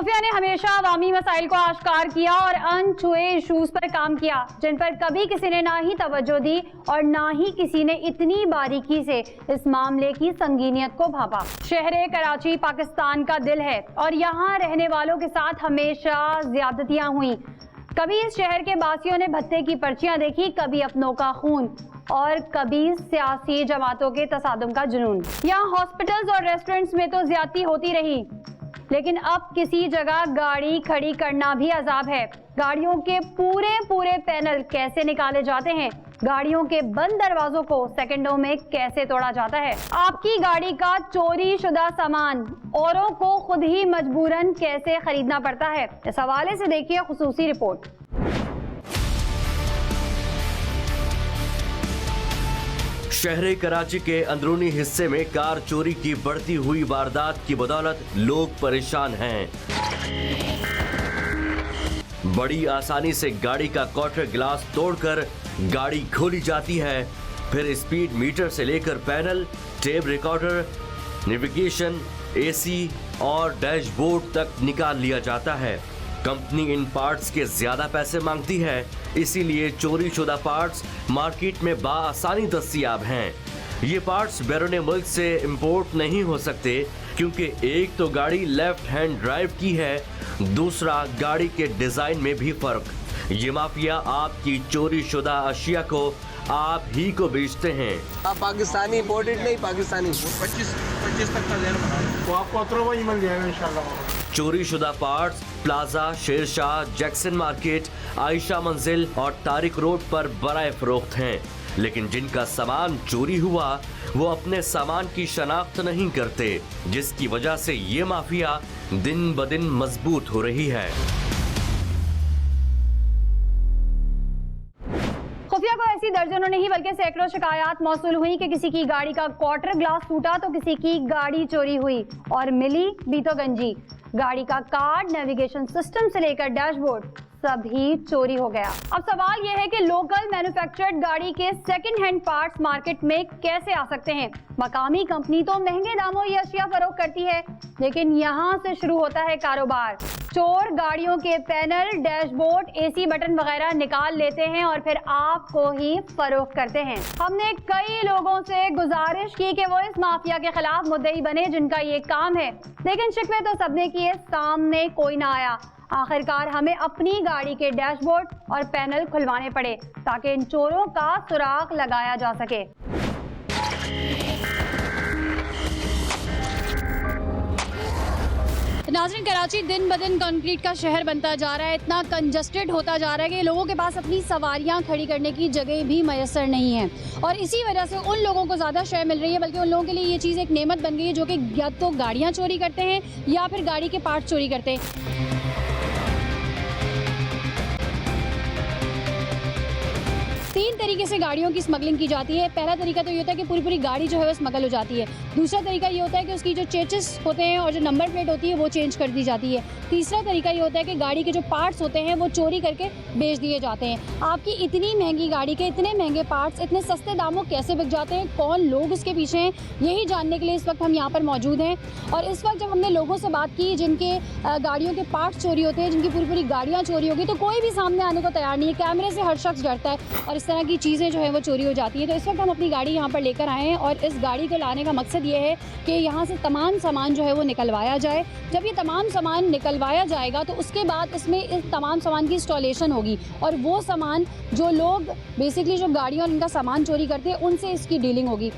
खुफिया ने हमेशा अवामी मसाइल को आश्कार किया और अनछुए इशूज पर काम किया जिन पर कभी किसी ने ना ही तवज्जो दी और ना ही किसी ने इतनी बारीकी से इस मामले की संगीनियत को भापा। शहर कराची पाकिस्तान का दिल है और यहाँ रहने वालों के साथ हमेशा ज्यादतियां हुई। कभी इस शहर के बासियों ने भत्ते की पर्चियां देखी, कभी अपनों का खून और कभी सियासी जमातों के तसादुम का जुनून। यहाँ हॉस्पिटल्स और रेस्टोरेंट्स में तो ज्यादती होती रही, लेकिन अब किसी जगह गाड़ी खड़ी करना भी अजाब है। गाड़ियों के पूरे पैनल कैसे निकाले जाते हैं, गाड़ियों के बंद दरवाजों को सेकंडों में कैसे तोड़ा जाता है, आपकी गाड़ी का चोरी शुदा सामान औरों को खुद ही मजबूरन कैसे खरीदना पड़ता है। इस हवाले से देखिए खुसूसी रिपोर्ट। शहर कराची के अंदरूनी हिस्से में कार चोरी की बढ़ती हुई वारदात की बदौलत लोग परेशान हैं। बड़ी आसानी से गाड़ी का क्वार्टर ग्लास तोड़कर गाड़ी खोली जाती है, फिर स्पीड मीटर से लेकर panel, tape recorder, navigation, AC और डैशबोर्ड तक निकाल लिया जाता है। कंपनी इन पार्ट्स के ज्यादा पैसे मांगती है, इसीलिए चोरी शुदा पार्ट्स मार्केट में बाआसानी दस्तयाब हैं। ये पार्ट्स बैरून मुल्क से इंपोर्ट नहीं हो सकते क्योंकि एक तो गाड़ी लेफ्ट हैंड ड्राइव की है, दूसरा गाड़ी के डिजाइन में भी फर्क। ये माफिया आपकी चोरी शुदा अशिया को आप ही को बेचते हैं। आप पाकिस्तानी इंपोर्टेड नहीं, पाकिस्तानी 25 तक का लेना बना तो आपको 18 मिल जाएगा इंशाल्लाह। चोरी शुदा parts plaza, Shershah, Jackson market, Ayesha Manzil और तारिक रोड पर बराए फरोख्त हैं, लेकिन जिनका सामान चोरी हुआ वो अपने सामान की शनाख्त नहीं करते, जिसकी वजह से ये माफिया दिन ब दिन मजबूत हो रही है। खुफिया को ऐसी दर्जनों नहीं बल्कि सैकड़ों शिकायत मौसूल हुई कि किसी की गाड़ी का क्वार्टर ग्लास टूटा तो किसी की गाड़ी चोरी हुई और मिली भी तो गंजी। गाड़ी का कार्ड, नेविगेशन सिस्टम से लेकर डैशबोर्ड सभी चोरी हो गया। अब सवाल यह है कि लोकल मैन्युफैक्चर्ड गाड़ी के सेकंड हैंड पार्ट्स मार्केट में कैसे आ सकते हैं। मकामी कंपनी तो महंगे दामों ये अशिया फरोख्त करती है, लेकिन यहाँ से शुरू होता है कारोबार। चोर गाड़ियों के पैनल, डैशबोर्ड, एसी बटन वगैरह निकाल लेते हैं और फिर आपको ही फरोख्त करते हैं। हमने कई लोगों से गुजारिश की कि वो इस माफिया के खिलाफ मुद्दई बने जिनका ये काम है, लेकिन शिकवे तो सबने किए, सामने कोई ना आया। आखिरकार हमें अपनी गाड़ी के डैशबोर्ड और पैनल खुलवाने पड़े ताकि इन चोरों का सुराग लगाया जा सके। नाज़रीन, कराची दिन ब दिन कंक्रीट का शहर बनता जा रहा है, इतना कंजस्टेड होता जा रहा है कि लोगों के पास अपनी सवारियां खड़ी करने की जगह भी मैसर नहीं है और इसी वजह से उन लोगों को ज़्यादा शय मिल रही है, बल्कि उन लोगों के लिए ये चीज़ एक नेमत बन गई है जो कि या तो गाड़ियाँ चोरी करते हैं या फिर गाड़ी के पार्ट चोरी करते हैं। तीन तरीके से गाड़ियों की स्मगलिंग की जाती है। पहला तरीका तो ये होता है कि पूरी गाड़ी जो है वो स्मगल हो जाती है। दूसरा तरीका ये होता है कि उसकी जो चेचेस होते हैं और जो नंबर प्लेट होती है वो चेंज कर दी जाती है। तीसरा तरीका ये होता है कि गाड़ी के जो पार्ट्स होते हैं वो चोरी करके बेच दिए जाते हैं। आपकी इतनी महंगी गाड़ी के इतने महंगे पार्ट्स इतने सस्ते दामों कैसे बिक जाते हैं, कौन लोग उसके पीछे हैं, यही जानने के लिए इस वक्त हम यहाँ पर मौजूद हैं। और इस वक्त जब हमने लोगों से बात की जिनके गाड़ियों के पार्ट्स चोरी होते हैं, जिनकी पूरी गाड़ियाँ चोरी होगी, तो कोई भी सामने आने को तैयार नहीं है। कैमरे से हर शख्स डरता है और इस तरह की चीज़ें जो है वो चोरी हो जाती है। तो इस वक्त हम अपनी गाड़ी यहाँ पर लेकर आए हैं और इस गाड़ी को लाने का मकसद ये है कि यहाँ से तमाम सामान जो है वो निकलवाया जाए। जब ये तमाम सामान निकलवाया जाएगा तो उसके बाद इसमें इस तमाम सामान की इंस्टॉलेशन होगी और वो सामान जो लोग बेसिकली जो गाड़ियों और इनका सामान चोरी करते हैं उनसे इसकी डीलिंग होगी।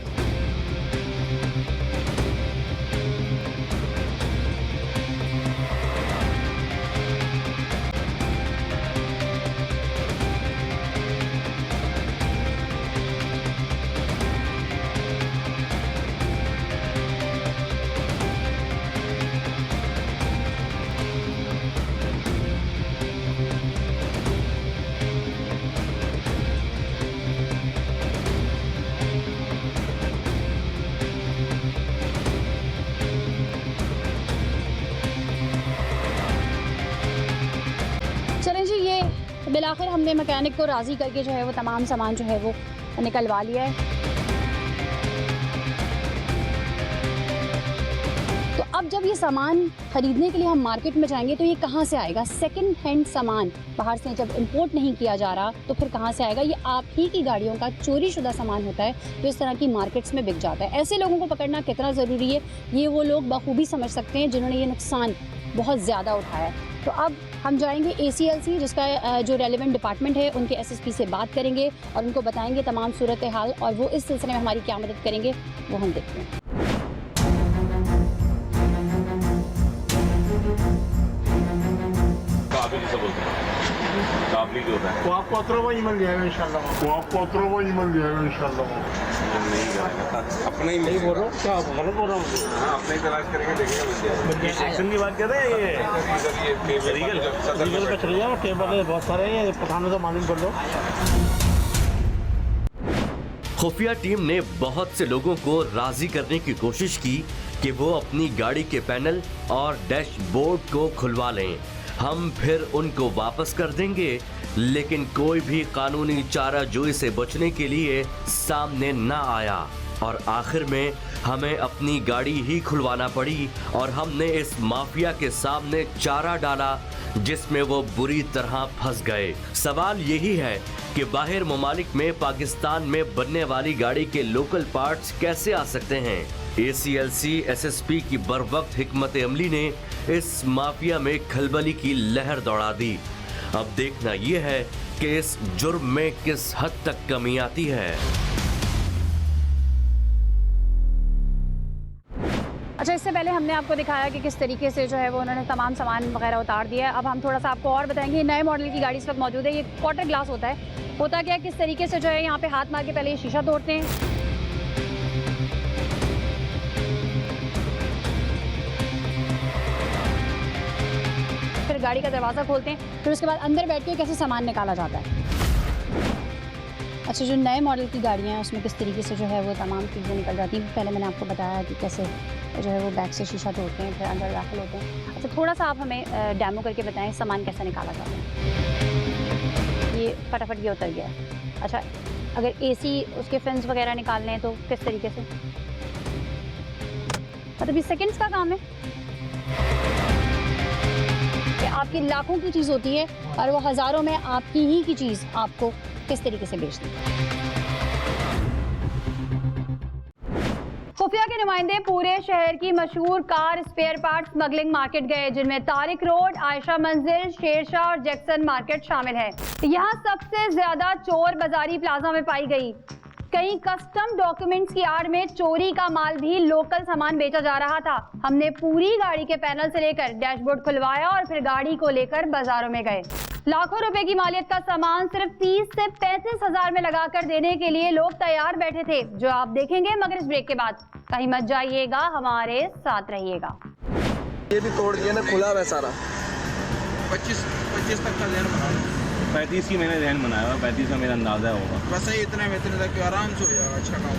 बिलाखिर हमने मैकेनिक को राज़ी करके जो है वो तमाम सामान जो है वो निकलवा लिया है। तो अब जब ये सामान खरीदने के लिए हम मार्केट में जाएंगे तो ये कहाँ से आएगा? सेकंड हैंड सामान बाहर से जब इंपोर्ट नहीं किया जा रहा तो फिर कहाँ से आएगा? ये आप ही की गाड़ियों का चोरी शुदा सामान होता है जो इस तरह की मार्केट्स में बिक जाता है। ऐसे लोगों को पकड़ना कितना ज़रूरी है ये वो लोग बखूबी समझ सकते हैं जिन्होंने ये नुकसान बहुत ज़्यादा उठाया है। तो अब हम जाएंगे ACLC जिसका जो रेलेवेंट डिपार्टमेंट है उनके SSP से बात करेंगे और उनको बताएंगे तमाम सूरत हाल और वो इस सिलसिले में हमारी क्या मदद करेंगे वो हम देखते हैं। वो आपको 18 मिल जाएगा इंशाल्लाह। अपने ही नहीं बोल रहा हूँ, क्या गलत बोल रहा हूँ? हाँ, अपने ही तलाश करेंगे, देखेंगे मिल जाएगा। सेक्शन की बात कर रहे हैं ये लीगल पे चले जाओ, टेबल है बहुत सारे हैं, पठानों से मालूम कर लो। खुफिया टीम ने बहुत से लोगों को राजी करने की कोशिश की कि वो अपनी गाड़ी के पैनल और डैशबोर्ड को खुलवा लें, हम फिर उनको वापस कर देंगे, लेकिन कोई भी कानूनी चाराजोई से बचने के लिए सामने न आया और आखिर में हमें अपनी गाड़ी ही खुलवाना पड़ी और हमने इस माफिया के सामने चारा डाला जिसमें वो बुरी तरह फंस गए। सवाल यही है कि बाहर ममालिक में पाकिस्तान में बनने वाली गाड़ी के लोकल पार्ट्स कैसे आ सकते हैं? ACLC SSP की बरवक्त हिकमत अमली ने इस माफिया में खलबली की लहर दौड़ा दी। अब देखना यह है कि इस जुर्म में किस हद तक कमी आती है। अच्छा, इससे पहले हमने आपको दिखाया कि किस तरीके से जो है वो उन्होंने तमाम सामान वगैरह उतार दिया है। अब हम थोड़ा सा आपको और बताएंगे। नए मॉडल की गाड़ी इस वक्त मौजूद है। ये क्वार्टर ग्लास होता है। होता क्या है, किस तरीके से जो है यहाँ पे हाथ मार के पहले ये शीशा तोड़ते हैं, फिर गाड़ी का दरवाज़ा खोलते हैं, फिर उसके बाद अंदर बैठ के कैसे सामान निकाला जाता है। अच्छा, जो नए मॉडल की गाड़ियाँ हैं उसमें किस तरीके से जो है वो तमाम चीज़ें निकल जाती हैं। पहले मैंने आपको बताया कि कैसे जो है वो बैक से शीशा तोड़ते हैं, फिर अंदर दाखिल होते हैं। अच्छा, थोड़ा सा आप हमें डेमो करके बताएं सामान कैसे निकाला जाता है। ये फटाफट ये उतर गया है। अच्छा, अगर AC उसके फैंस वगैरह निकालने हैं तो किस तरीके से? मतलब ये सेकंड्स का काम है कि आपकी लाखों की चीज़ होती है और वो हज़ारों में आपकी ही की चीज़ आपको किस तरीके से बेचती है। खुफिया के नुमाइंदे पूरे शहर की मशहूर car spare part smuggling market गए, जिनमें तारिक रोड, आयशा मंजिल, शेरशाह और जैक्सन मार्केट शामिल है। यहाँ सबसे ज्यादा चोर बाजारी प्लाजा में पाई गई। कई कस्टम डॉक्यूमेंट्स की आड़ में चोरी का माल भी लोकल सामान बेचा जा रहा था। हमने पूरी गाड़ी के पैनल से लेकर डैशबोर्ड खुलवाया और फिर गाड़ी को लेकर बाजारों में गए। लाखों रुपए की मालियत का सामान सिर्फ 30 से 35 हजार में लगाकर देने के लिए लोग तैयार बैठे थे, जो आप देखेंगे मगर इस ब्रेक के बाद। कहीं मत जाइएगा, हमारे साथ रहिएगा। ये भी तोड़ दिया ना, खुला हुआ सारा। 25 तक का ज़हन बना, 35 की मैंने ज़हन बनाया हुआ, 35 का मेरा अंदाजा होगा। बस इतने तक आराम से हो जाएगा। अच्छा काम।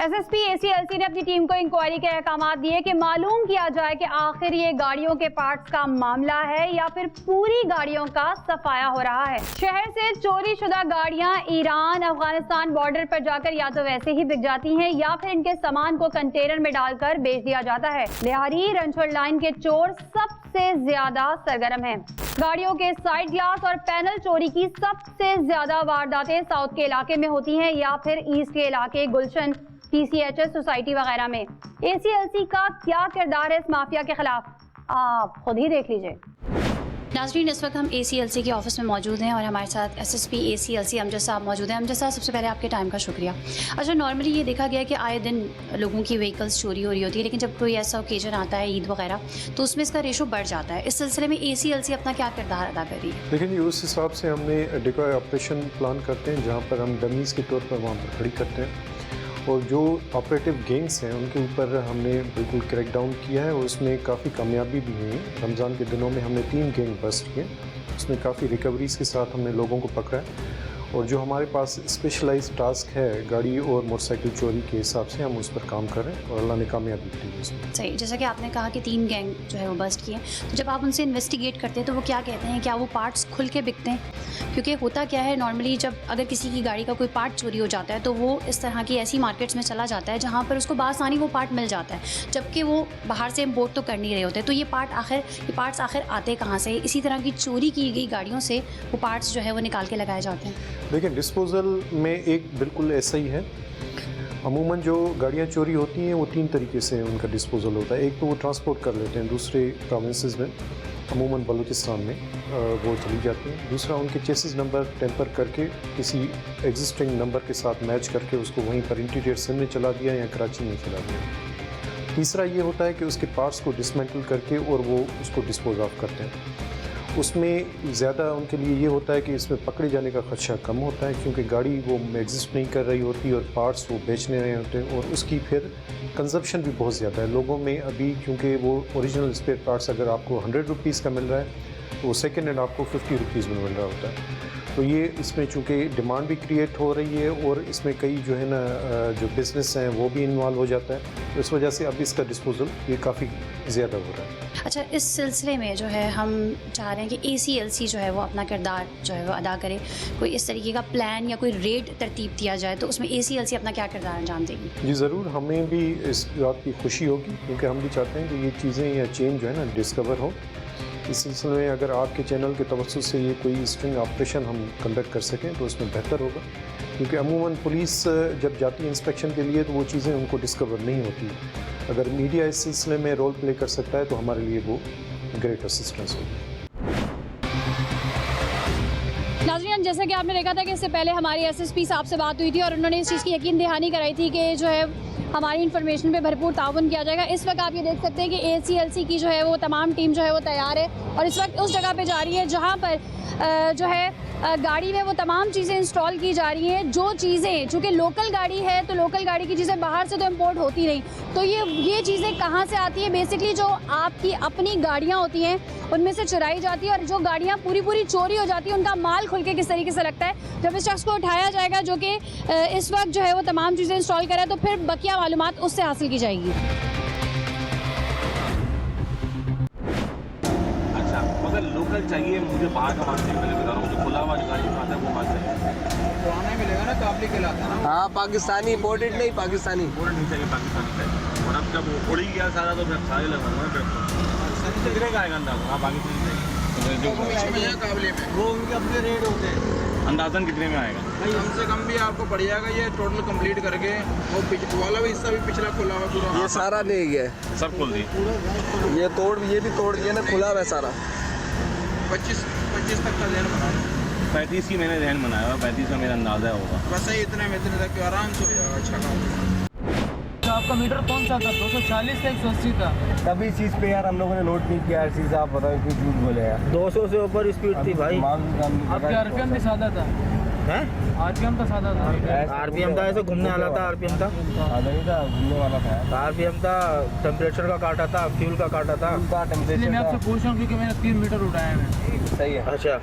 SSP ACLC ने अपनी टीम को इंक्वायरी के अहकाम दिए कि मालूम किया जाए कि आखिर ये गाड़ियों के पार्ट्स का मामला है या फिर पूरी गाड़ियों का सफाया हो रहा है। शहर से चोरी शुदा गाड़ियां ईरान अफगानिस्तान बॉर्डर पर जाकर या तो वैसे ही बिक जाती हैं या फिर इनके सामान को कंटेनर में डालकर बेच दिया जाता है। लिहारी रंचोड़ लाइन के चोर सबसे ज्यादा सरगर्म हैं। गाड़ियों के साइड ग्लास और पैनल चोरी की सबसे ज्यादा वारदातें साउथ के इलाके में होती हैं या फिर ईस्ट के इलाके गुलशन, TCHS सोसाइटी वगैरह में। ACLC का क्या किरदार है इस माफिया के खिलाफ, आप खुद ही देख लीजिए। नाज़रीन, इस वक्त हम ACLC के ऑफिस में मौजूद हैं और हमारे साथ SSP ACLC अमजद साहब मौजूद हैं। अमजद साहब, सबसे पहले आपके टाइम का शुक्रिया। अच्छा, नॉर्मली ये देखा गया कि आए दिन लोगों की व्हीकल्स चोरी हो रही होती है, लेकिन जब कोई ऐसा ओकेजन आता है, ईद वगैरह, तो उसमें इसका रेशो बढ़ जाता है। इस सिलसिले में ACLC अपना क्या किरदार अदा कर रही है? लेकिन जी उस हिसाब से हमने डिकॉय ऑपरेशन प्लान करते हैं, जहाँ पर हम डमीज़ के तौर पर वहाँ पर खड़ी करते हैं और जो ऑपरेटिव गैंग्स हैं उनके ऊपर हमने बिल्कुल क्रैकडाउन किया है और उसमें काफ़ी कामयाबी भी हुई है। रमज़ान के दिनों में हमने 3 गैंग बस्ट किए, उसमें काफ़ी रिकवरीज के साथ हमने लोगों को पकड़ा है और जो हमारे पास स्पेशलाइज्ड टास्क है गाड़ी और मोटरसाइकिल चोरी के हिसाब से हम उस पर काम कर रहे हैं और अल्लाह ने कामयाबी दी है उसमें। सही, जैसा कि आपने कहा कि 3 गैंग जो है वो बस्ट किए हैं। तो जब आप उनसे इन्वेस्टिगेट करते हैं तो वो क्या कहते हैं, क्या वो पार्ट्स खुल के बिकते हैं? क्योंकि होता क्या है, नॉर्मली जब अगर किसी की गाड़ी का कोई पार्ट चोरी हो जाता है तो वो इस तरह की ऐसी मार्केट्स में चला जाता है जहाँ पर उसको बासानी वो पार्ट मिल जाता है, जबकि वो बाहर से इम्पोर्ट तो कर नहीं रहे होते। तो ये पार्ट्स आखिर आते कहाँ से? इसी तरह की चोरी की गई गाड़ियों से वो पार्ट्स जो है वो निकाल के लगाए जाते हैं। देखिए, डिस्पोजल में एक बिल्कुल ऐसा ही है। अमूमन जो गाड़ियाँ चोरी होती हैं वो 3 तरीके से उनका डिस्पोजल होता है। एक तो वो ट्रांसपोर्ट कर लेते हैं दूसरे प्रोविंसेस में, अमूमन बलूचिस्तान में वो चली जाती हैं। दूसरा, उनके चेसिस नंबर टेम्पर करके किसी एग्जिस्टिंग नंबर के साथ मैच करके उसको वहीं पर इंटीरियर सिंध में चला दिया या कराची में चला दिया। तीसरा ये होता है कि उसके पार्ट्स को डिसमेंटल करके और वो उसको डिस्पोज ऑफ करते हैं। उसमें ज़्यादा उनके लिए ये होता है कि इसमें पकड़े जाने का खदशा कम होता है, क्योंकि गाड़ी वो एग्जिस्ट नहीं कर रही होती और पार्ट्स वो बेचने रहे होते हैं, और उसकी फिर कंजप्शन भी बहुत ज़्यादा है लोगों में अभी, क्योंकि वो ओरिजिनल स्पेयर पार्ट्स अगर आपको 100 रुपीज़ का मिल रहा है तो वो सेकेंड हैंड आपको 50 रुपीज़ में मिल रहा होता है। तो ये इसमें चूँकि डिमांड भी क्रिएट हो रही है और इसमें कई जो है ना जो बिज़नेस हैं वो भी इन्वॉल्व हो जाता है, तो इस वजह से अब इसका डिस्पोजल ये काफ़ी ज़्यादा हो रहा है। अच्छा, इस सिलसिले में जो है हम चाह रहे हैं कि ACLC जो है वो अपना किरदार जो है वो अदा करे। कोई इस तरीके का प्लान या कोई रेट तरतीब दिया जाए तो उसमें ACLC अपना क्या किरदार अंजाम देगी? जी ज़रूर, हमें भी इस बात की खुशी होगी, क्योंकि हम भी चाहते हैं कि ये चीज़ें या चेंज जो है ना डिस्कवर हो। इस सिलसिले में अगर आपके चैनल के तवज्जुह से ये कोई स्ट्रिंग ऑपरेशन हम कंडक्ट कर सकें तो उसमें बेहतर होगा, क्योंकि अमूमन पुलिस जब जाती है इंस्पेक्शन के लिए तो वो चीज़ें उनको डिस्कवर नहीं होती। अगर मीडिया इस सिलसिले में रोल प्ले कर सकता है तो हमारे लिए वो ग्रेट असिस्टेंस होगी। नाज़रीन, जैसा कि आपने देखा था कि इससे पहले हमारी SSP साहब से बात हुई थी और उन्होंने इस चीज़ की यकीन दहानी कराई थी कि जो है हमारी इन्फॉर्मेशन पे भरपूर ताउन किया जाएगा। इस वक्त आप ये देख सकते हैं कि ACLC की जो है वो तमाम टीम जो है वो तैयार है और इस वक्त उस जगह पे जा रही है जहाँ पर जो है गाड़ी में वो तमाम चीज़ें इंस्टॉल की जा रही हैं। जो चीज़ें, चूँकि लोकल गाड़ी है तो लोकल गाड़ी की चीज़ें बाहर से तो इम्पोर्ट होती नहीं, तो ये चीज़ें कहाँ से आती है? बेसिकली जो आपकी अपनी गाड़ियाँ होती हैं उनमें से चुराई जाती है, और जो गाड़ियाँ पूरी चोरी हो जाती है उनका माल खुल के किस तरीके से लगता है। जब इस शख्स को उठाया जाएगा जो कि इस वक्त जो है वो तमाम चीज़ें इंस्टॉल करा है, तो फिर बकिया मालूमात उससे हासिल की जाएगी। अच्छा, मगर लोकल चाहिए मुझे, बाहर का माल चाहिए। पहले बता रहा हूँ, मुझे खुला हुआ गाड़ी जो आता है वो माल चाहिए। पुराना मिलेगा ना, काबली कहलाता है ना। हाँ, पाकिस्तानी इम्पोर्टेड नहीं, पाकिस्तानी इम्पोर्टेड नहीं चाहिए, पाकिस्तानी चाहिए। और अब जब उड़ ही गया सारा तो फिर सारे लगाऊंगा फिर कितने का आएगा अंदाज़ा? हाँ, पाकिस्तानी चाहिए जो काबली में वो उनके अपने रेट होते हैं। अंदाज़न कितने में आएगा? भाई कम से कम भी आपको पड़ जाएगा ये टोटल कंप्लीट करके। वो वाला भी हिस्सा भी पिछला खुला हुआ पूरा, ये सारा नहीं है, सब खोल दी। ये भी तोड़ दिया ना, खुला हुआ है सारा। 25 तक का जहन बना 35 की मैंने जहन बनाया हुआ, 35 का मेरा अंदाज़ा होगा। बस ही इतने तक आराम से हो जाएगा। अच्छा काम आपका मीटर कौन सा था? 240 था, 180 था। तभी चीज़ पे यार हम लोगों ने नोट नहीं किया हर चीज़। आप बताओ क्यों झूठ बोले यार? 200 से ऊपर स्पीड थी भाई। आपके RPM भी सादा था? हैं? RPM तो सादा था। RPM था, ऐसे घूमने वाला था। RPM था, सादा ही था, घूमने वाला था। RPM था, टेम्परेचर का काटा था, फ्यूल का काटा था। इसलिए मैं आपसे पूछ रहा हूँ क्योंकि मैंने 3 मीटर उठाया है। सही है। अच्छा,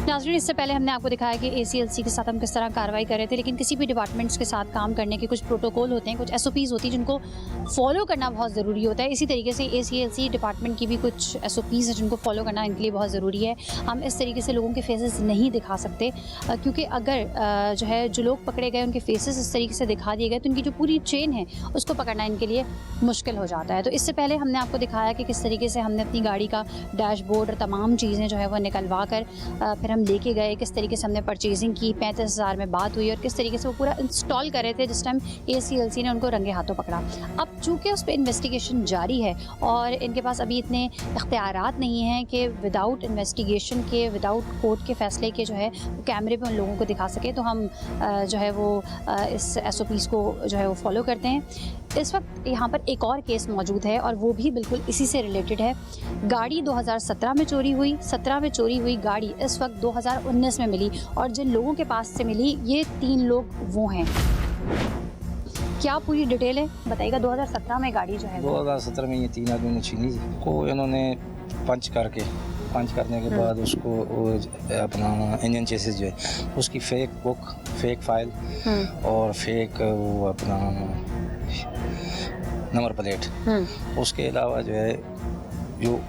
नाज़रीन, इससे पहले हमने आपको दिखाया कि ACLC के साथ हम किस तरह कार्रवाई कर रहे थे, लेकिन किसी भी डिपार्टमेंट्स के साथ काम करने के कुछ प्रोटोकॉल होते हैं, कुछ SOPs होती हैं जिनको फॉलो करना बहुत ज़रूरी होता है। इसी तरीके से ACLC डिपार्टमेंट की भी कुछ SOPs हैं जिनको फॉलो करना इनके लिए बहुत ज़रूरी है। हम इस तरीके से लोगों के फेसेस नहीं दिखा सकते, क्योंकि अगर जो लोग पकड़े गए उनके फेसेस इस तरीके से दिखा दिए गए तो उनकी जो पूरी चेन है उसको पकड़ना इनके लिए मुश्किल हो जाता है। तो इससे पहले हमने आपको दिखाया कि किस तरीके से हमने अपनी गाड़ी का डैशबोर्ड और तमाम चीज़ें जो है वो निकलवा कर फिर हम लेके गए, किस तरीके से हमने परचेजिंग की, 35,000 में बात हुई और किस तरीके से वो पूरा इंस्टॉल कर रहे थे जिस टाइम ACLC ने उनको रंगे हाथों पकड़ा। अब चूँकि उस पर इन्वेस्टिगेशन जारी है और इनके पास अभी इतने इख्तियारात नहीं हैं कि विदाउट इन्वेस्टिगेशन के, विदाउट कोर्ट के फैसले के जो है वो कैमरे पे उन लोगों को दिखा सके, तो हम जो है वो इस SOPs को जो है वो फॉलो करते हैं। इस वक्त यहाँ पर एक और केस मौजूद है और वो भी बिल्कुल इसी से रिलेटेड है। गाड़ी 2017 में चोरी हुई, 17 में चोरी हुई गाड़ी इस वक्त 2019 में मिली और जिन लोगों के पास से मिली ये 3 लोग वो हैं। क्या पूरी डिटेल है बताइएगा। 2017 में गाड़ी जो है 2017 में ये 3 आदमी ने छीनी को इन्होंने पंच करने के बाद उसको वो अपना इंजन चेसिस जो है उसकी फेक बुक, फेक फाइल और फेक वो अपना नंबर प्लेट, उसके अलावा जो है जो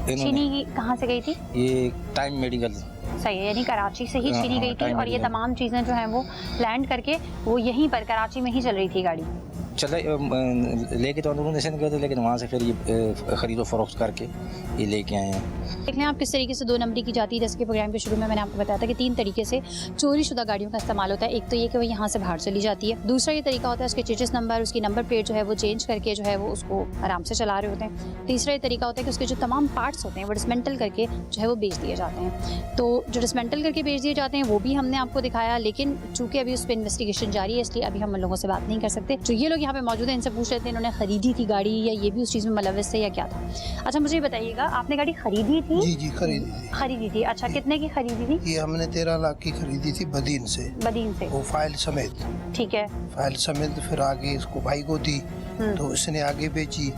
छीनी कहाँ से गई थी? ये टाइम मेडिकल सही है, यानी कराची से ही छीनी गई थी और ये तमाम चीज़ें जो हैं वो लैंड करके वो यहीं पर कराची में ही चल रही थी गाड़ी। चले लेके तो अंदरून से गए थे लेकिन वहाँ से फिर ये ख़रीदो फरोख्त करके ये लेके आए हैं। देख लें आप किस तरीके से 2 नंबरी की जाती है। जैसे कि प्रोग्राम के शुरू में मैंने आपको बताया था कि 3 तरीके से चोरी शुदा गाड़ियों का इस्तेमाल होता है। एक तो ये कि वो यहाँ से बाहर चली जाती है, दूसरा ये तरीका होता है उसके चेचिस नंबर, उसकी नंबर प्लेट जो है वो चेंज करके जो है वो उसको आराम से चला रहे होते हैं। तीसरा ये तरीका होता है कि उसके जो तमाम पार्ट्स होते हैं वो डिसमेंटल करके जो है वो बेच दिए जाते हैं। तो जो डिसमेंटल करके बेच दिए जाते हैं वो भी हमने आपको दिखाया, लेकिन चूँकि अभी उस पर इन्वेस्टिगेशन जारी है इसलिए अभी हम लोगों से बात नहीं कर सकते। जो ये लोग यहाँ पे मौजूद हैं इनसे पूछ लेते हैं इन्होंने खरीदी थी गाड़ी या ये भी उस चीज़ में मुलव्वस थे या क्या था। अच्छा मुझे ये बताइएगा, आपने गाड़ी खरीदी थी? जी खरीदी थी। अच्छा कितने की खरीदी थी? ये हमने 13 लाख की खरीदी थी बदीन से वो फाइल समेत। ठीक है, फाइल समेत फिर आगे इसको भाई को दी तो इसने आगे बेची।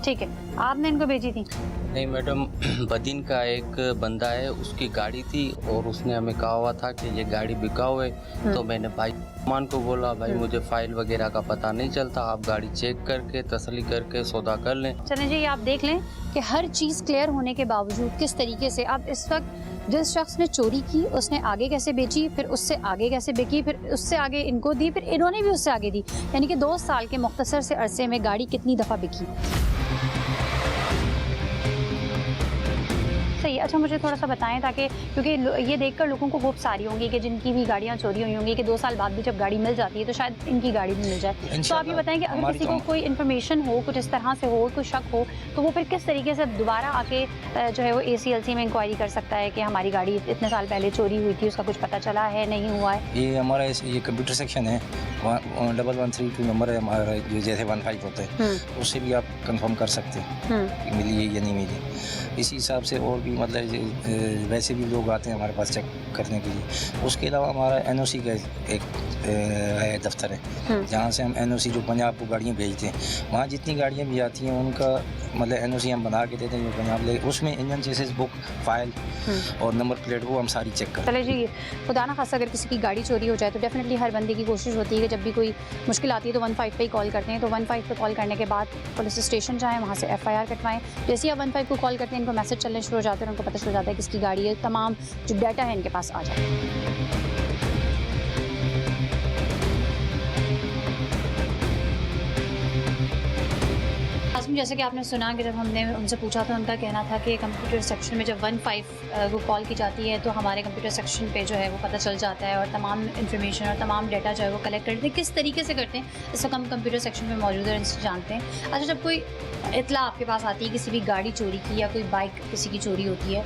ठीक है, आपने इनको भेजी थी? नहीं मैडम, बदीन का एक बंदा है उसकी गाड़ी थी और उसने हमें कहा हुआ था कि ये गाड़ी बिकाऊ है। तो मैंने भाई मान को बोला भाई मुझे फाइल वगैरह का पता नहीं चलता, आप गाड़ी चेक करके तसल्ली करके सौदा कर लें। चलें जी, आप देख लें कि हर चीज़ क्लियर होने के बावजूद किस तरीके से अब इस वक्त जिस शख्स ने चोरी की उसने आगे कैसे बेची, फिर उससे आगे कैसे बिकी, फिर उससे आगे इनको दी, फिर इन्होंने भी उससे आगे दी, यानी कि 2 साल के मुख्तसर से अरसे में गाड़ी कितनी दफ़ा बिकी। सही। अच्छा मुझे थोड़ा सा बताएं ताकि क्योंकि ये देखकर लोगों को होप सारी होंगी कि जिनकी भी गाड़ियाँ चोरी हुई होंगी कि 2 साल बाद भी जब गाड़ी मिल जाती है तो शायद इनकी गाड़ी भी मिल जाए। तो आप ये बताएं कि अगर किसी को कोई इन्फॉर्मेशन हो, कुछ इस तरह से हो, कोई शक हो, तो वो फिर किस तरीके से दोबारा आके जो है वो ACLC में इंक्वायरी कर सकता है कि हमारी गाड़ी इतने साल पहले चोरी हुई थी, उसका कुछ पता चला है, नहीं हुआ है? ये हमारा ये कंप्यूटर सेक्शन है, 1132 नंबर है हमारा, जैसे 15 होता है उससे भी आप कंफर्म कर सकते हैं मिली है या नहीं मिली। इसी हिसाब से और भी मतलब वैसे भी लोग आते हैं हमारे पास चेक करने के लिए। उसके अलावा हमारा NOC का एक दफ्तर है जहाँ से हम NOC जो पंजाब को गाड़ियाँ भेजते हैं, वहाँ जितनी गाड़ियाँ भी आती हैं उनका मतलब NOC हम बना के देते हैं जो पंजाब ले, उसमें इंजन चेसिस बुक, फाइल और नंबर प्लेट वो हम सारी चेक करते हैं। चले जी, खुदा ना खासा अगर किसी की गाड़ी चोरी हो जाए तो डेफिनेटली हर बंदे की कोशिश होती है कि जब भी कोई मुश्किल आती है तो 15 पे ही कॉल करते हैं। तो 15 पे कॉल करने के बाद पुलिस स्टेशन जाएँ, वहाँ से FIR कटवाएँ। जैसे ही आप 15 को कॉल करते हैं इनको मैसेज चलने शुरू हो जाते हैं, उनको पता चल जाता है किसकी गाड़ी है, तमाम जो डाटा है इनके पास आ जाता है। जैसे कि आपने सुना कि जब हमने उनसे पूछा था उनका कहना था कि कंप्यूटर सेक्शन में जब 15 को कॉल की जाती है तो हमारे कंप्यूटर सेक्शन पे जो है वो पता चल जाता है और तमाम इन्फॉर्मेशन और तमाम डाटा जो है वो कलेक्ट करते हैं। किस तरीके से करते हैं इस वक्त हम कंप्यूटर सेक्शन में मौजूद है, इनसे जानते हैं। अच्छा, जब कोई इतला आपके पास आती है किसी भी गाड़ी चोरी की या कोई बाइक किसी की चोरी होती है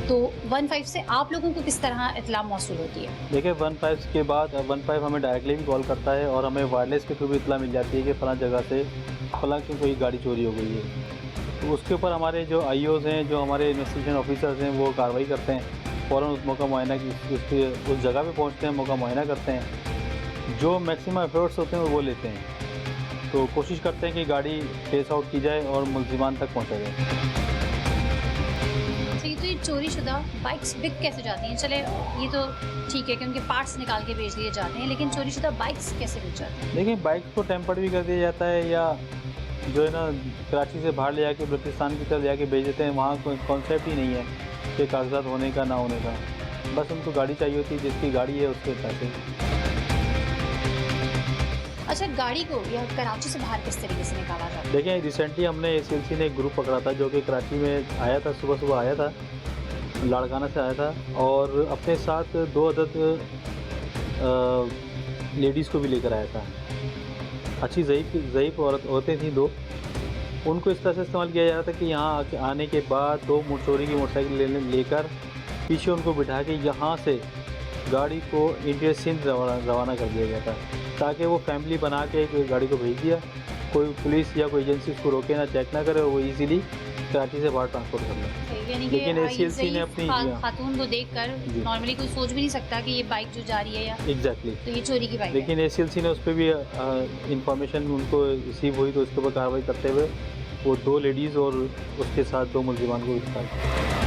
तो 15 से आप लोगों को किस तरह इतला मौसूल होती है? देखिए 15 के बाद 15 हमें डायरेक्टली भी कॉल करता है और हमें वायरलेस के थ्रू भी इतला मिल जाती है कि फ़लाँ जगह से फ़लाँ की कोई गाड़ी चोरी हो गई है। तो उसके ऊपर हमारे जो IOs हैं, जो हमारे इन्वेस्टिगेशन ऑफिसर्स हैं, वो कार्रवाई करते हैं, फ़ौरन उस मौका मुआयना की उस जगह पे पहुंचते हैं, मौका मुआयना करते हैं, जो मैक्सिमम एफर्ट्स होते हैं वो लेते हैं। तो कोशिश करते हैं कि गाड़ी ट्रेस आउट की जाए और मुल्ज़िमान तक पहुँचा जाए। तो ये चोरी शुदा बाइक्स बिक कैसे जाती हैं? चले ये तो ठीक है कि उनके पार्ट्स निकाल के बेच दिए जाते हैं, लेकिन चोरी शुदा बाइक्स कैसे बिक जाती हैं? देखिए बाइक को टेम्पर्ड भी कर दिया जाता है या जो है ना कराची से बाहर ले जाके बलूचिस्तान की तरफ ले जाके बेच देते हैं। वहाँ कोई कॉन्सेप्ट ही नहीं है कि कागजात होने का ना होने का, बस उनको गाड़ी चाहिए होती है, जिसकी गाड़ी है उसके पैसे। अच्छा, गाड़ी को या कराची से बाहर किस तरीके से निकाला जाता है? देखिए रिसेंटली हमने ACLC ने एक ग्रुप पकड़ा था जो कि कराची में आया था, सुबह आया था, लाड़काना से आया था और अपने साथ 2 अदद लेडीज़ को भी लेकर आया था। अच्छी ज़ईफ़ औरतें थीं 2। उनको इस तरह से इस्तेमाल किया जा रहा था कि यहाँ आने के बाद 2 चोरी की मोटरसाइकिल लेकर पीछे उनको बिठा के यहाँ से गाड़ी को इंडिया सिंध रवाना कर दिया गया था, ताकि वो फैमिली बना के एक गाड़ी को भेज दिया कोई पुलिस या कोई एजेंसी उसको रोके ना, चेक ना करे, वो इजीली कराची से बाहर ट्रांसपोर्ट कर ले। यानी कि लेकिन ACLC ने अपनी खातून को देखकर नॉर्मली कोई सोच भी नहीं सकता कि ये बाइक जो जा रही है या एग्जैक्टली तो ये चोरी की बाइक है। लेकिन ACLC ने उस पर भी इंफॉर्मेशन उनको रिसीव हुई तो उसके ऊपर कार्रवाई करते हुए वो 2 लेडीज़ और उसके साथ 2 मुलजिमान को गिरफ्तार किया।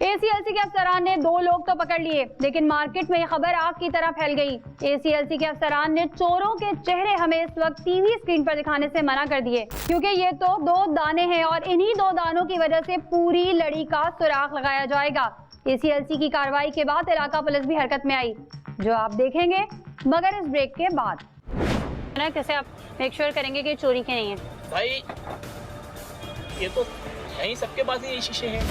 ACLC के अफसरान ने 2 लोग तो पकड़ लिए, लेकिन मार्केट में ये खबर आग की तरह फैल गई। ACLC के अफसरान ने चोरों के चेहरे हमें इस वक्त टीवी स्क्रीन पर दिखाने से मना कर दिए, क्योंकि ये तो 2 दाने हैं और इन्हीं 2 दानों की वजह से पूरी लड़ी का सुराग लगाया जाएगा। ACLC की कार्रवाई के बाद इलाका पुलिस भी हरकत में आई, जो आप देखेंगे मगर इस ब्रेक के बाद। कैसे आप मेक श्योर करेंगे कि चोरी के नहीं है? भाई ये तो यही सबके पास ये शीशे हैं।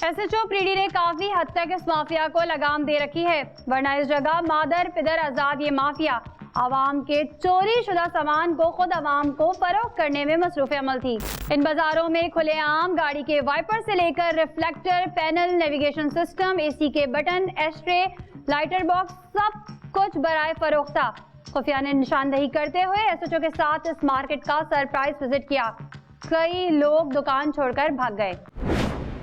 SHO प्रीडी ने काफी हद तक इस माफिया को लगाम दे रखी है, वरना इस जगह मादर पिदर आजाद ये माफिया आवाम के चोरी शुदा सामान को खुद आवाम को फरोख्त करने में मसरूफ अमल थी। इन बाजारों में खुलेआम गाड़ी के वाइपर से लेकर reflector, panel, navigation system, AC के बटन, एस्ट्रे, लाइटर बॉक्स, सब कुछ बराए फरोख्त था। खुफिया ने निशानदही करते हुए SHO के साथ इस मार्केट का सरप्राइज विजिट किया। कई लोग दुकान छोड़कर भाग गए।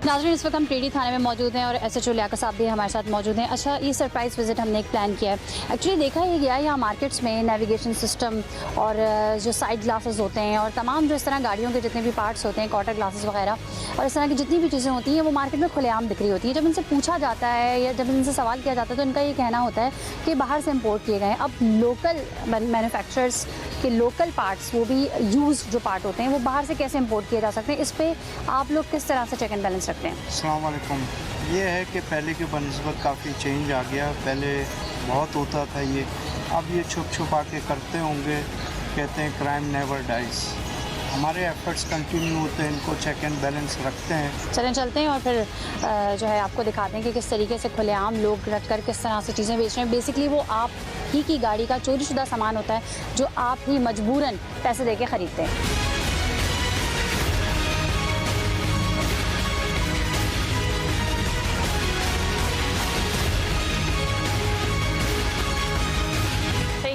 नाज़रीन, इस वक्त हम प्रीडी थाने में मौजूद हैं और SHO लियाकत साहब भी हमारे साथ मौजूद हैं। अच्छा, ये सरप्राइज़ विज़िट हमने एक प्लान किया है। एक्चुअली देखा ये गया यहाँ मार्केट्स में नेविगेशन सिस्टम और जो साइड ग्लासेस होते हैं और तमाम जो इस तरह गाड़ियों के जितने भी पार्ट्स होते हैं, क्वार्टर ग्लासेस वगैरह और इस तरह की जितनी भी चीज़ें होती हैं वो मार्केट में खुलेआम बिक्री होती है। जब इनसे पूछा जाता है या जब इनसे सवाल किया जाता है तो इनका ये कहना होता है कि बाहर से इम्पोर्ट किए गए हैं। अब लोकल मैन्युफैक्चरर्स के लोकल पार्ट्स, वो भी यूज़ जो पार्ट होते हैं, वो बाहर से कैसे इम्पोर्ट किए जा सकते हैं, इस पर आप लोग किस तरह से चेक एंड बैलेंस रखते हैं? अस्सलाम वालेकुम। ये है कि पहले के बनस्बत काफ़ी चेंज आ गया। पहले बहुत होता था ये, अब ये छुप छुपा के करते होंगे। कहते हैं क्राइम नेवर डाइज। हमारे एफर्ट्स कंटिन्यू होते हैं, इनको चेक एंड बैलेंस रखते हैं। चलें चलते हैं और फिर जो है आपको दिखाते हैं कि किस तरीके से खुलेआम लोग रख कर किस तरह से चीज़ें बेच रहे हैं। बेसिकली वो आप ही की गाड़ी का चोरी शुदा सामान होता है जो आप ही मजबूरन पैसे दे के ख़रीदते हैं।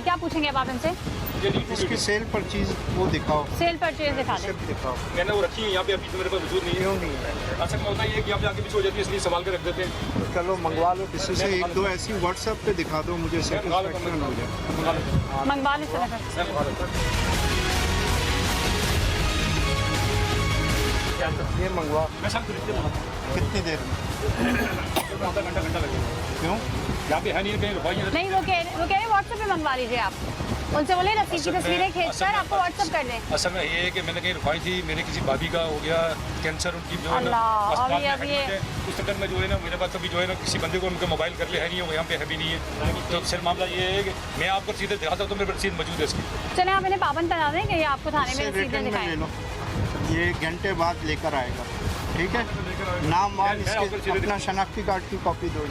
क्या पूछेंगे अब आप इनसे? इसकी सेल परचेज वो दिखाओ। सेल परचेज दिखा दें। दिखाओ। मैंने वो रखी है यहाँ पे, अभी तो मेरे पास वजूद नहीं है। क्यों नहीं है? असल में होता है कि यहाँ पे आके पीछे हो जाती है, इसलिए संभाल के रख देते हैं। चलो मंगवा लो किसी से, 1-2 ऐसी व्हाट्सएप पे दिखा दो, मुझे सेटिस्फेक्शन हो जाए। मंगवा लें ये मंगवा। कितनी देर में? घंटा लगेगा। क्यों? यहाँ पे है नहीं, नहीं, वो कह रहे व्हाट्सएप पे मंगवा लीजिए आप। उनसे बोले रसीद की तस्वीरें खींचकर आपको व्हाट्सएप कर दें। असल में ये है कि मैंने कहीं रुकवाई थी, मेरे किसी भाभी का हो गया कैंसर, उनकी जो है ना अस्पताल में एडमिट है। उस चक्कर में जो है ना मेरे पास कभी जो है ना किसी बंदे को उनका मोबाइल कर लिया है नहीं है, वो यहाँ पे है भी नहीं है। तो सिर्फ मामला ये है कि मैं आपको सीधे दिखाता हूँ तो मेरे रसीद मौजूद है इसकी। चले आप इन्हें पाबंद बना दें कि ये आपको थाने में रसीदें दिखाएं। ये घंटे बाद लेकर आएगा, ठीक है? नाम वाम इसके, अपना शनाख्ती कार्ड की कॉपी दो।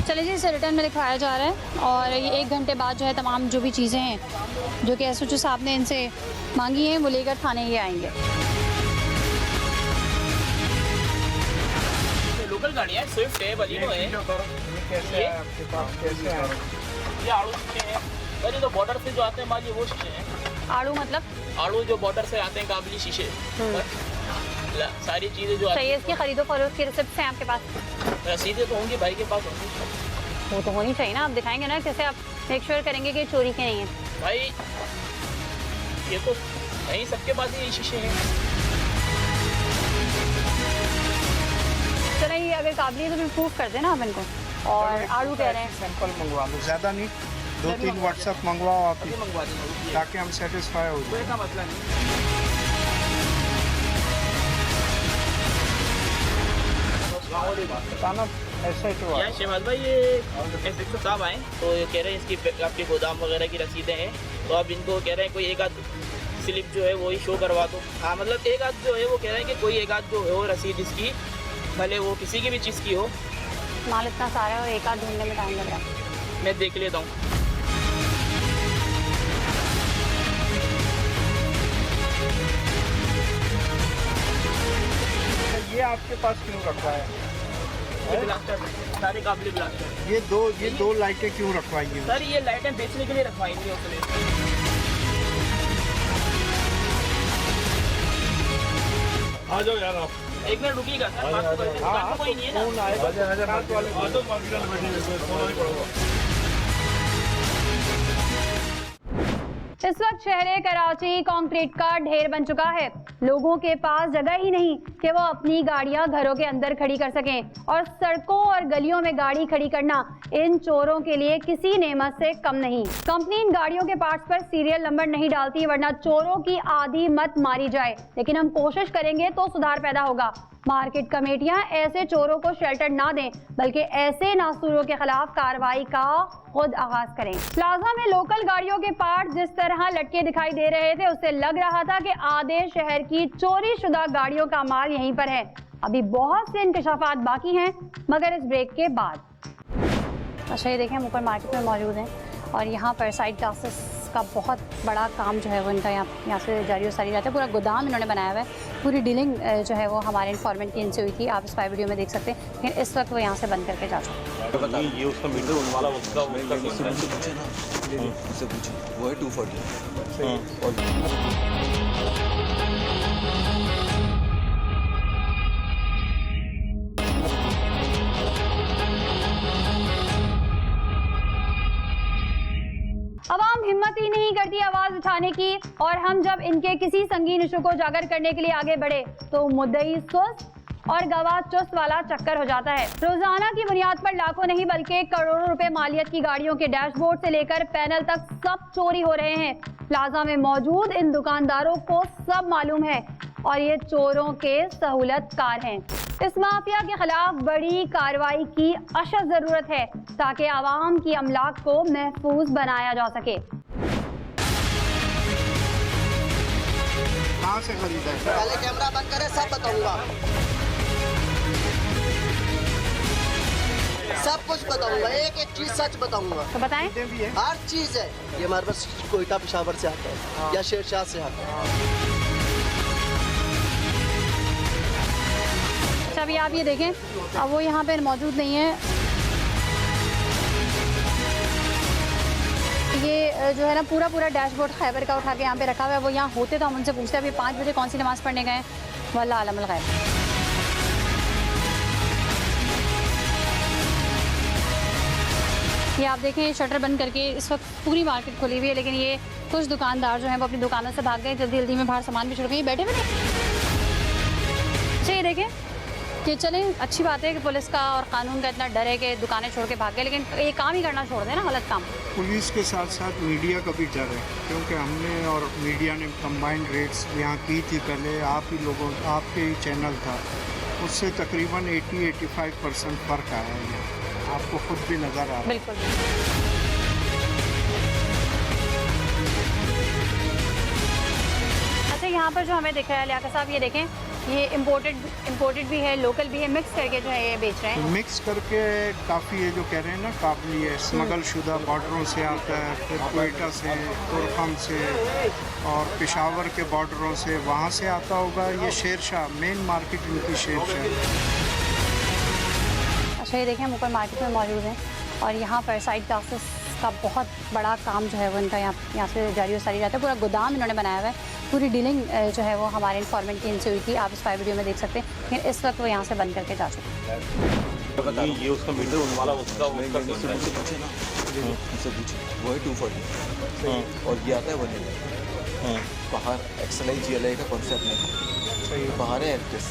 चलिए जी, इसे रिटर्न में लिखवाया जा रहा है और ये 1 घंटे बाद जो है तमाम जो भी चीज़ें हैं जो कि SHO साहब ने इनसे मांगी हैं वो लेकर थाने ये आएंगे। लोकल गाड़ियाँ स्विफ्ट है, बलिनो है। कैसे है आपके पास? कैसे है? ये आड़ू शीशे हैं। अरे जो बॉर्डर से जो आते हैं माल, ये वो शीशे हैं। आड़ू मतलब? आड़ू जो बॉर्डर से आते हैं, काबुली शीशे। सारी चीज़ें जो सही है। इसकी खरीदो फरोख्त की रिसिप्ट हैं आपके पास? रसीदें तो होंगी, भाई के पास होंगी। वो तो होनी चाहिए ना, आप दिखाएंगे ना, कैसे आप मेक श्योर करेंगे कि चोरी के नहीं है? भाई ये तो नहीं, सबके पास ये शीशे हैं। चलिए, अगर काबिल है तो फिर प्रूफ कर देना आप इनको। और आड़ू कह रहे हैं सैंपल मंगवा लो, ज़्यादा नहीं, 2-3 व्हाट्सएप मंगवाओ आप ही, मंगवा देंगे ताकि हम सेटिस्फाई हो जाए। का मसला नहीं। यार शहबाज भाई, ये SHO साहब आए तो ये कह रहे हैं इसकी आपके गोदाम वगैरह की रसीदें हैं, तो आप इनको कह रहे हैं कोई एक आध स्लिप जो है वही शो करवा दो। हाँ मतलब एक आध जो है वो कह रहे हैं कि कोई एक आध जो है वो रसीद इसकी, भले वो किसी की भी चीज़ की हो। माल इतना सारा है और एक आध ढूंढने में टाइम लग रहा है। मैं देख लेता हूँ। ये आपके पास क्यों रखा है? ब्लास्टर सारे काबिल ब्लास्टर। ये दो लाइटें क्यों रखवाई हैं? सर ये लाइटें बेचने के लिए रखवाई थी उसने। आ जाओ यार आप। एक मिनट रुकिएगा सर, बात तो करें। दुकान पे कोई नहीं है ना? फोन आएगा। इस वक्त शहर कराची कंक्रीट का ढेर बन चुका है। लोगों के पास जगह ही नहीं कि वो अपनी गाड़ियां घरों के अंदर खड़ी कर सकें और सड़कों और गलियों में गाड़ी खड़ी करना इन चोरों के लिए किसी नेमत से कम नहीं। कंपनी इन गाड़ियों के पार्ट्स पर सीरियल नंबर नहीं डालती वरना चोरों की आधी मत मारी जाए, लेकिन हम कोशिश करेंगे तो सुधार पैदा होगा। मार्केट कमेटियां ऐसे चोरों को शेल्टर ना दें बल्कि ऐसे नासूरों के खिलाफ कार्रवाई का खुद आगाज करें। प्लाजा में लोकल गाड़ियों के पार्ट जिस तरह लटके दिखाई दे रहे थे उससे लग रहा था कि आधे शहर की चोरी शुदा गाड़ियों का माल यहीं पर है। अभी बहुत से इंकशाफात बाकी हैं मगर इस ब्रेक के बाद। अच्छा ये देखें हम ऊपर मार्केट में मौजूद हैं और यहाँ पर साइड ग्लासेस का बहुत बड़ा काम जो है वो इनका यहाँ से जारी और सारी रहता है। पूरा गोदाम इन्होंने बनाया हुआ है। पूरी डीलिंग जो है वो हमारे इन्फॉर्मेंट की इनसे हुई थी, आप इस पाई वीडियो में देख सकते हैं, लेकिन इस वक्त वो यहाँ से बंद करके जा चुके हैं। ये उसका मीटर होने वाला उसका पूछे ना, उससे पूछे, वो है 240। अवाम हिम्मत ही नहीं करती आवाज उठाने की और हम जब इनके किसी संगीन इशू को उजागर करने के लिए आगे बढ़े तो मुद्दई सुस्त और गवाह चुस्त वाला चक्कर हो जाता है। रोजाना की बुनियाद पर लाखों नहीं बल्कि करोड़ों रुपए मालियत की गाड़ियों के डैशबोर्ड से लेकर पैनल तक सब चोरी हो रहे हैं। प्लाजा में मौजूद इन दुकानदारों को सब मालूम है और ये चोरों के सहूलतकार हैं। इस माफिया के खिलाफ बड़ी कार्रवाई की अशद जरूरत है ताकि आवाम की अमलाक को महफूज बनाया जा सके। कहाँ से खरीदा है? पहले कैमरा बंद करें, सब बताऊंगा, सब कुछ बताऊंगा, एक एक चीज सच बताऊंगा। तो बताएं। हर चीज है। ये हमारे पास कोयटा पेशावर से आता है या शेरशाह से आता है। अच्छा अभी आप ये देखें, अब वो यहाँ पे मौजूद नहीं है। ये जो है ना पूरा डैशबोर्ड खैबर का उठा के यहाँ पे रखा हुआ है। वो यहाँ होते तो हम उनसे पूछते अभी 5 बजे कौन सी नमाज़ पढ़ने गए, वल्लाह आलम अल गैब। ये आप देखें शटर बंद करके इस वक्त पूरी मार्केट खुली हुई है, लेकिन ये कुछ दुकानदार जो हैं वो अपनी दुकानों से भाग गए, जल्दी में बाहर सामान भी छोड़ गए, बैठे हुए नहीं। अच्छा ये देखें कि चलें अच्छी बात है कि पुलिस का और कानून का इतना डर है कि दुकानें छोड़ के भाग गए, लेकिन ये काम ही करना छोड़ दें ना, गलत काम। पुलिस के साथ साथ मीडिया का भी डर है क्योंकि हमने और मीडिया ने कंबाइंड रेट्स यहाँ की थी पहले, आप ही लोगों आपके ही चैनल था, उससे तकरीबन 80-85% फ़र्क आया है, आपको खुद भी नज़र आ रहा है। बिल्कुल। अच्छा यहाँ पर जो हमें दिख रहा है लियाकत साहब, ये देखें ये इम्पोर्टेड भी है, लोकल भी है, मिक्स करके जो है ये बेच रहे हैं। मिक्स करके काफ़ी ये जो कह रहे हैं ना काबली है, स्मगल शुदा बॉर्डरों से आता है, फिर कोयटा से, तुर्खम से और पेशावर के बॉर्डरों से वहाँ से आता होगा। ये शेरशाह मेन मार्केट इनकी शेरशाह। अच्छा ये देखें हम ऊपर मार्केट में मौजूद हैं और यहाँ पर साइड ग्लासेस का बहुत बड़ा काम जो है वो इनका यहाँ से जारी और सारी रहता है। पूरा गोदाम इन्होंने बनाया हुआ है। पूरी डीलिंग जो है वो हमारे इन्फॉर्मेंट की इनसे हुई थी, आप इस पाई वीडियो में देख सकते हैं, लेकिन इस वक्त वो यहाँ से बंद करके जा चुके हैं। ये उसका मीटर होने वाला उसका पूछे ना, उससे पूछे, वो है 240 और ये आता है 180। बाहर XLI GLI का कॉन्सेप्ट नहीं, बाहर है एड्रेस,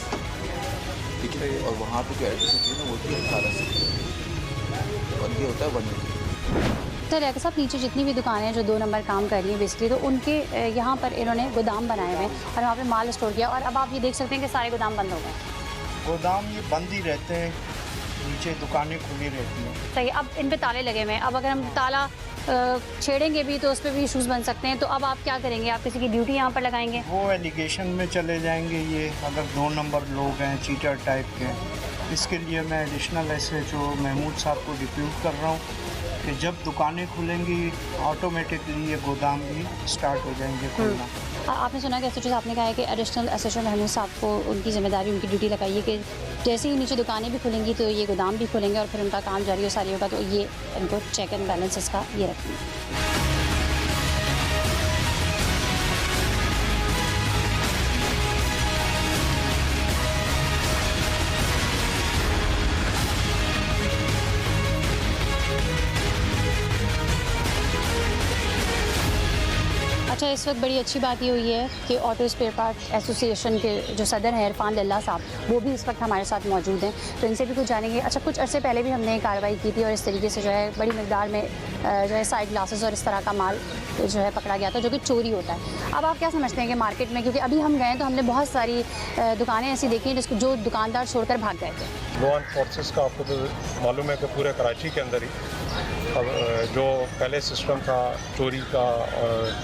ठीक है, और वहाँ पे जो एड्रेस होती है ना वो होती है 1800 और ये होता है 180। तो लियाकत साहब नीचे जितनी भी दुकानें हैं जो 2 नंबर काम कर रही हैं बेसिकली, तो उनके यहाँ पर इन्होंने गोदाम बनाए हुए हैं और वहाँ पे माल स्टोर किया और अब आप ये देख सकते हैं कि सारे गोदाम बंद हो गए। गोदाम ये बंद ही रहते हैं नीचे दुकानें खुली रहती हैं। सही, अब इन पे ताले लगे हुए हैं, अब अगर हम ताला छेड़ेंगे भी तो उस पर भी इशूज़ बन सकते हैं, तो अब आप क्या करेंगे? आप किसी की ड्यूटी यहाँ पर लगाएंगे? वो एलिगेशन में चले जाएंगे ये, अगर 2 नंबर लोग हैं चीटर टाइप के। इसके लिए मैं एडिशनल SHO महमूद साहब को डिप्यूट कर रहा हूँ कि जब दुकानें खुलेंगी ऑटोमेटिकली ये गोदाम भी स्टार्ट हो जाएंगे खुलना। आपने सुना कि SHO साहब ने कहा है कि एडिशनल SHO महमूद साहब को उनकी जिम्मेदारी, उनकी ड्यूटी लगाइए कि जैसे ही नीचे दुकानें भी खुलेंगी तो ये गोदाम भी खुलेंगे और फिर उनका काम जारी हो सारी होगा, तो ये इनको चेक एंड बैलेंस इसका ये रखेंगे। अच्छा, इस वक्त बड़ी अच्छी बात ये हुई है कि ऑटो स्पेयर पार्ट एसोसिएशन के जो सदर हैं इरफान लल्ला साहब, वो भी इस वक्त हमारे साथ मौजूद हैं, तो इनसे भी कुछ जानेंगे। अच्छा, कुछ अरसे पहले भी हमने कार्रवाई की थी और इस तरीके से जो है बड़ी मकदार में जो है साइड ग्लासेस और इस तरह का माल जो है पकड़ा गया था जो कि चोरी होता है। अब आप क्या समझते हैं कि मार्केट में, क्योंकि अभी हम गए तो हमने बहुत सारी दुकानें ऐसी देखी जिसको जो दुकानदार छोड़कर भाग गए थे। लॉ एनफोर्सेस का आपको तो मालूम है कि पूरे कराची के अंदर ही अब जो पहले सिस्टम था चोरी का और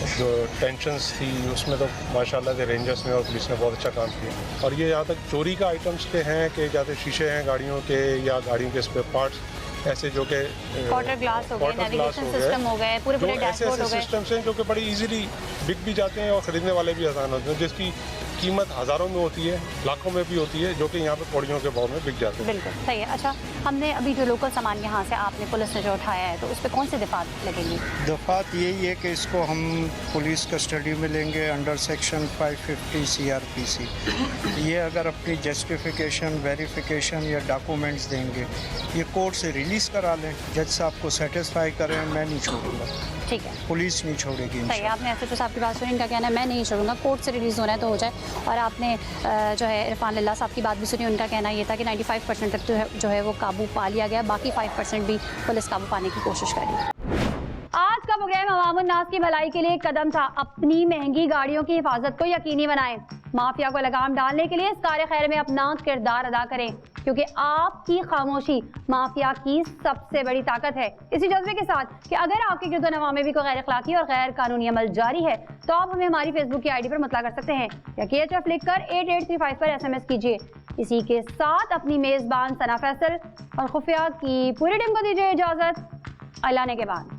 जो टेंशन्स थी, उसमें तो माशाल्लाह से रेंजर्स ने और पुलिस ने बहुत अच्छा काम किया। और ये यहाँ तक चोरी का आइटम्स के हैं कि ज़्यादा शीशे हैं गाड़ियों के या गाड़ियों के स्पेयर पार्ट्स ऐसे जो कि क्वार्टर ग्लास हो गए, नेविगेशन सिस्टम हो गए, पूरे डैशबोर्ड हो गए, सिस्टम्स हैं जो कि बड़ी इजीली बिक भी जाते हैं और ख़रीदने वाले भी आसान होते हैं, जिसकी कीमत हज़ारों में होती है, लाखों में भी होती है, जो कि यहाँ पे पौड़ियों के भाव में बिक जाते हैं। बिल्कुल सही है। अच्छा, हमने अभी जो लोकल सामान यहाँ से आपने पुलिस ने जो उठाया है, तो उस पर कौन से दफात लगेंगे? दफात यही है कि इसको हम पुलिस कस्टडी में लेंगे अंडर सेक्शन 550 CRPC। ये अगर अपनी जस्टिफिकेशन, वेरिफिकेशन या डॉक्यूमेंट्स देंगे, ये कोर्ट से रिलीज़ करा लें, जज साहब को सेटिस्फाई करें, मैं नहीं छोड़ूंगा। ठीक है, पुलिस नहीं छोड़ेगी। सही, आपने SHO साहब की बात सुनी, इनका कहना है मैं नहीं छोड़ूंगा, कोर्ट से रिलीज़ होना है तो हो जाए। और आपने जो है इरफान लल्ला साहब की बात भी सुनी, उनका कहना ये था कि 95% तक जो है वो काबू पा लिया गया, बाकी 5% भी पुलिस काबू पाने की कोशिश कर रही है। आज का प्रोग्राम अवामुन नास की भलाई के लिए एक कदम था। अपनी महंगी गाड़ियों की हिफाजत को यकीनी बनाएं, माफिया को लगाम डालने के लिए इस कार्य खैर में अपना किरदार अदा करें, क्योंकि आपकी खामोशी माफिया की सबसे बड़ी ताकत है। इसी जज्बे के साथ कि अगर आपके गिरदोनवा में भी कोई गैर अखलाकी और गैर कानूनी अमल जारी है तो आप हमें हमारी फेसबुक की ID पर मुतला कर सकते हैं या KHF लिखकर 8835 पर SMS कीजिए। इसी के साथ अपनी मेजबान सना फैसल और खुफिया की पूरी टीम को दीजिए इजाजत। अल्लाह ने के बाद।